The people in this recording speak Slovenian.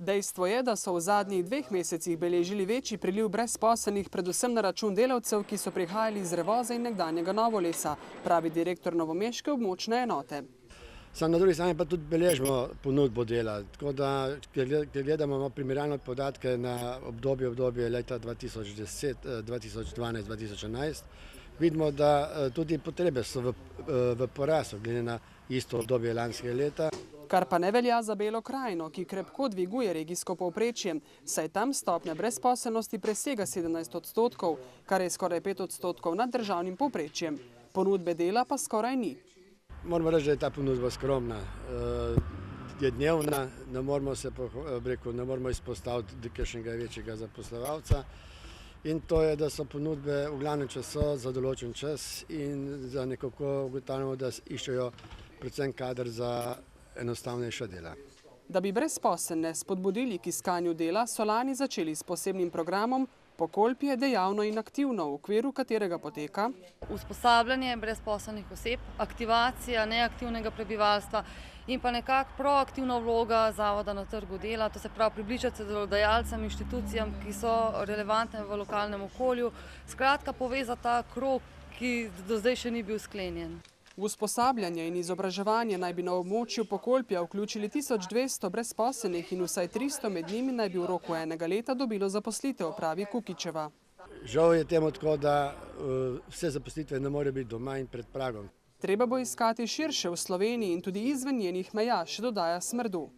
Dejstvo je, da so v zadnjih 2 mesecih beležili večji priliv brezposelnih, predvsem na račun delavcev, ki so prihajali iz Revoza in nekdanjega Novolesa, pravi direktor novomeške območne enote. Na drugi strani pa tudi beležimo ponudbo dela, tako da, ker gledamo primerjalne podatke na obdobje leta 2010, 2012, 2011, vidimo, da tudi potrebe so v porastu glede na isto obdobje lanskega leta. Kar pa ne velja za Belo krajino, ki krepko dviguje regijsko povprečje, saj tam stopnja brezposelnosti presega 17%, kar je skoraj 5% nad državnim povprečjem. Ponudbe dela pa skoraj ni. Moramo reči, da je ta ponudba skromna, je dnevna, ne moramo izpostaviti kakšnega večjega zaposlovalca. In to je, da so ponudbe v glavnem času za določen čas in za nekako ugotavljamo, da iščejo predvsem kader za enostavnejša dela. Da bi brezposelne spodbudili k iskanju dela, so lani začeli s posebnim programom Pokolpje dejavno in aktivno, v okviru katerega poteka usposabljanje brezposelnih oseb, aktivacija neaktivnega prebivalstva in pa nekako proaktivna vloga zavoda na trgu dela, to se pravi približati se delodajalcem, inštitucijam, ki so relevantne v lokalnem okolju, skratka povezati ta krog, ki do zdaj še ni bil sklenjen. V usposabljanje in izobraževanje naj bi na območju Pokolpja vključili 1200 brezposelnih in vsaj 300 med njimi naj bi v roku 1 leta dobilo zaposlitev, pravi Kukičeva. Žal je temu tako, da vse zaposlitve ne morejo biti doma in pred pragom. Treba bo iskati širše v Sloveniji in tudi izven njenih meja, še dodaja Smrdu.